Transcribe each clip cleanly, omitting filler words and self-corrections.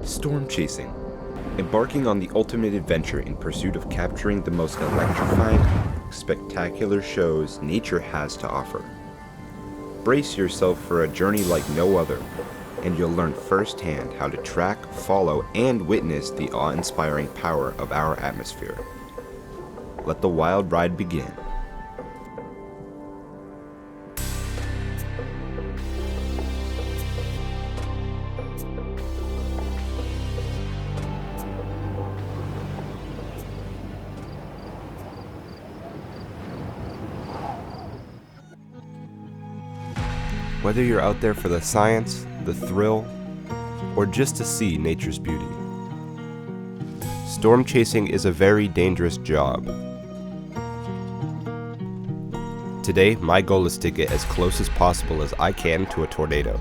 Storm chasing. Embarking on the ultimate adventure in pursuit of capturing the most electrifying, spectacular shows nature has to offer. Brace yourself for a journey like no other, and you'll learn firsthand how to track, follow, and witness the awe-inspiring power of our atmosphere. Let the wild ride begin. Whether you're out there for the science, the thrill, or just to see nature's beauty, storm chasing is a very dangerous job. Today, my goal is to get as close as possible as I can to a tornado.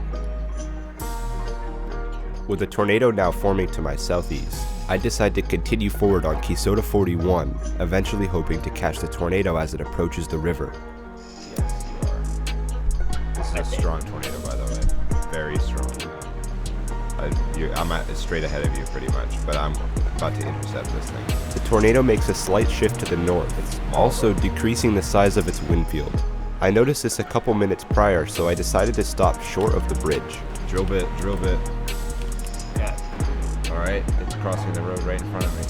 With a tornado now forming to my southeast, I decide to continue forward on Kisota 41, eventually hoping to catch the tornado as it approaches the river. A strong tornado, by the way. Very strong. I'm straight ahead of you pretty much, but I'm about to intercept this thing. The tornado makes a slight shift to the north, also decreasing the size of its wind field. I noticed this a couple minutes prior, so I decided to stop short of the bridge. Drill bit. Yeah. Alright, it's crossing the road right in front of me.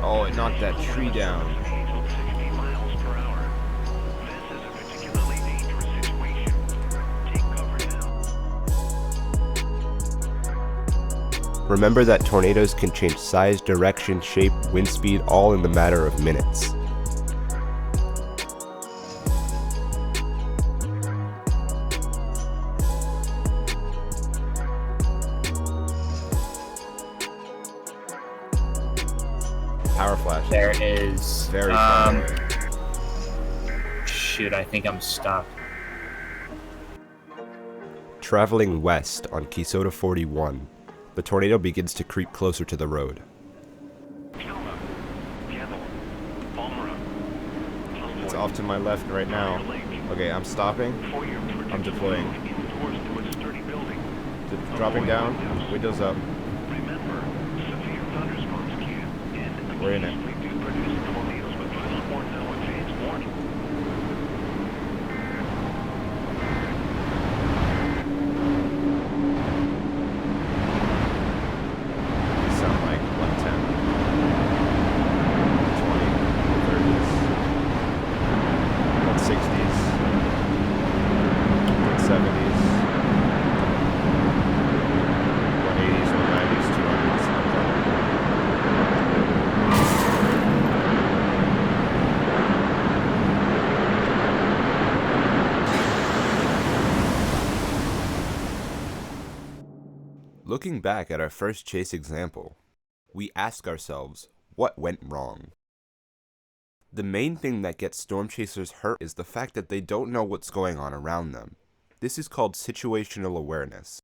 Oh, it knocked that tree down. Remember that tornadoes can change size, direction, shape, wind speed, all in the matter of minutes. Power flash. There is. Very far. Shoot, I think I'm stuck. Traveling west on Kisota 41, the tornado begins to creep closer to the road. It's off to my left right now. Okay, I'm stopping. I'm deploying. Dropping down. Windows up. We're in it. Looking back at our first chase example, we ask ourselves, what went wrong? The main thing that gets storm chasers hurt is the fact that they don't know what's going on around them. This is called situational awareness.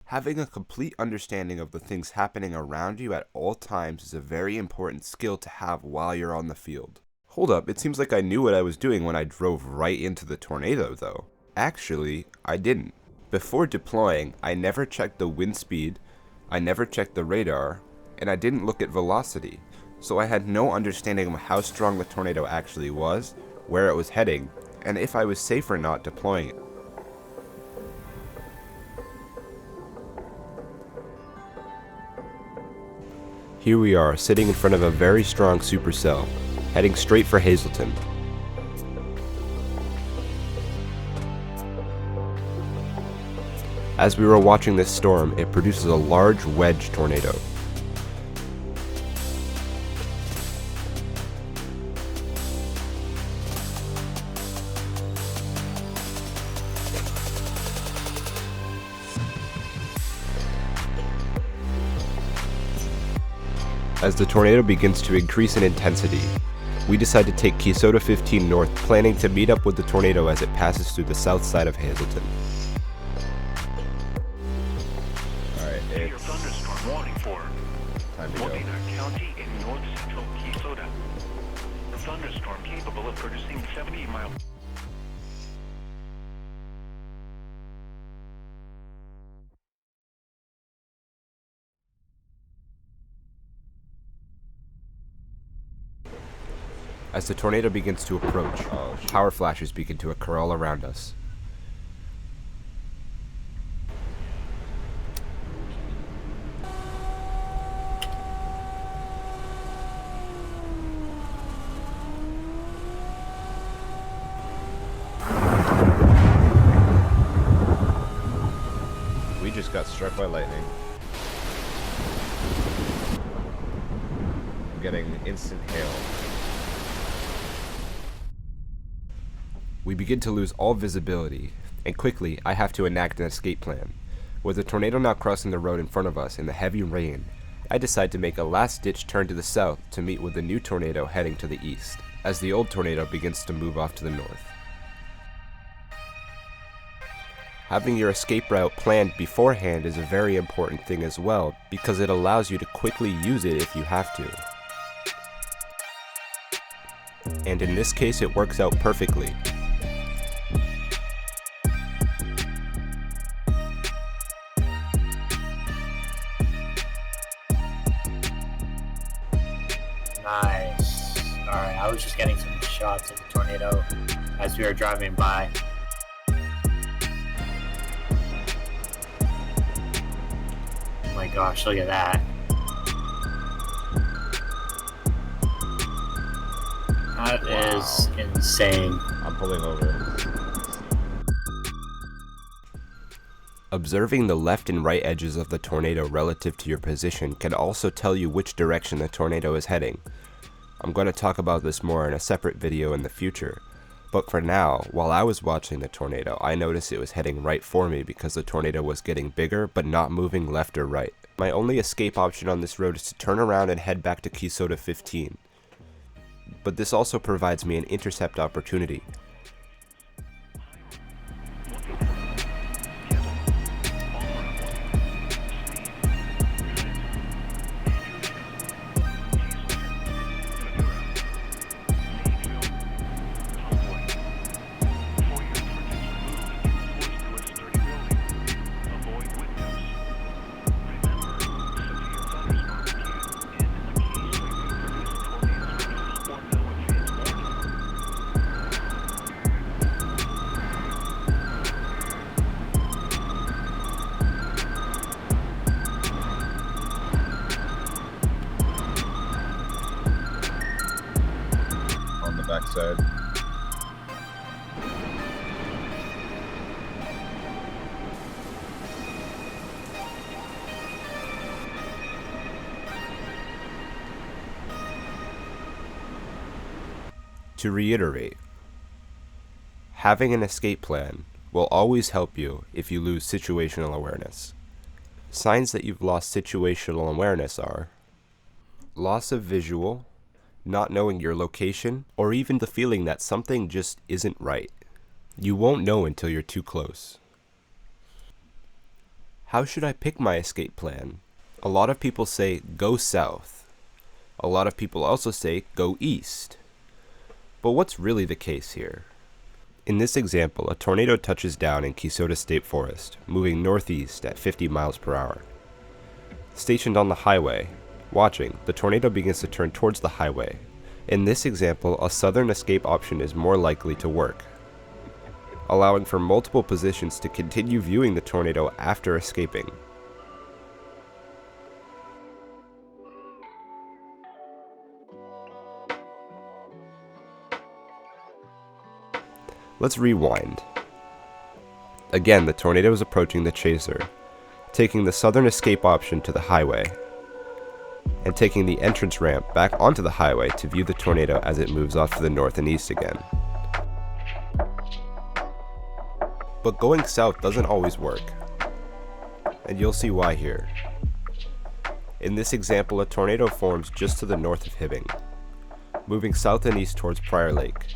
Having a complete understanding of the things happening around you at all times is a very important skill to have while you're on the field. Hold up, it seems like I knew what I was doing when I drove right into the tornado though. Actually, I didn't. Before deploying, I never checked the wind speed, I never checked the radar, and I didn't look at velocity, so I had no understanding of how strong the tornado actually was, where it was heading, and if I was safe or not deploying it. Here we are, sitting in front of a very strong supercell, heading straight for Hazleton. As we were watching this storm, it produces a large wedge tornado. As the tornado begins to increase in intensity, we decide to take Kisota 15 north, planning to meet up with the tornado as it passes through the south side of Hazleton. Alright, it's time Modena County in north central Minnesota. A thunderstorm capable of producing 70 miles. As the tornado begins to approach, power flashes begin to occur all around us. We just got struck by lightning. I'm getting instant hail. We begin to lose all visibility, and quickly I have to enact an escape plan. With the tornado now crossing the road in front of us in the heavy rain, I decide to make a last-ditch turn to the south to meet with the new tornado heading to the east, as the old tornado begins to move off to the north. Having your escape route planned beforehand is a very important thing as well, because it allows you to quickly use it if you have to. And in this case, it works out perfectly. Nice. Alright, I was just getting some shots of the tornado as we were driving by. Oh my gosh, look at that. That is insane. I'm pulling over. Observing the left and right edges of the tornado relative to your position can also tell you which direction the tornado is heading. I'm going to talk about this more in a separate video in the future, but for now, while I was watching the tornado, I noticed it was heading right for me because the tornado was getting bigger but not moving left or right. My only escape option on this road is to turn around and head back to Minnesota 15. But this also provides me an intercept opportunity. On the backside. To reiterate, having an escape plan will always help you if you lose situational awareness. Signs that you've lost situational awareness are loss of visual, not knowing your location, or even the feeling that something just isn't right. You won't know until you're too close. How should I pick my escape plan? A lot of people say go south. A lot of people also say go east. But what's really the case here? In this example, a tornado touches down in Minnesota State Forest, moving northeast at 50 miles per hour. Stationed on the highway, watching, the tornado begins to turn towards the highway. In this example, a southern escape option is more likely to work, allowing for multiple positions to continue viewing the tornado after escaping. Let's rewind. Again, the tornado is approaching the chaser, taking the southern escape option to the highway, and taking the entrance ramp back onto the highway to view the tornado as it moves off to the north and east again. But going south doesn't always work, and you'll see why here. In this example, a tornado forms just to the north of Hibbing, moving south and east towards Prior Lake.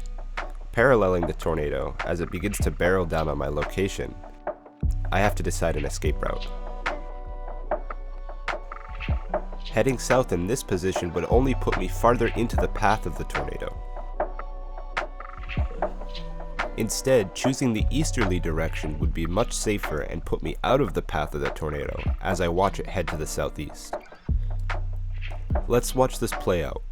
Paralleling the tornado as it begins to barrel down on my location, I have to decide an escape route. Heading south in this position would only put me farther into the path of the tornado. Instead, choosing the easterly direction would be much safer and put me out of the path of the tornado as I watch it head to the southeast. Let's watch this play out.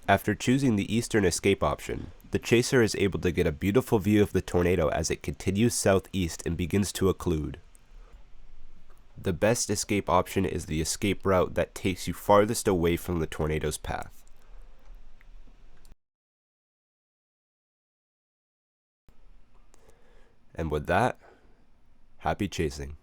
After choosing the eastern escape option, the chaser is able to get a beautiful view of the tornado as it continues southeast and begins to occlude. The best escape option is the escape route that takes you farthest away from the tornado's path. And with that, happy chasing.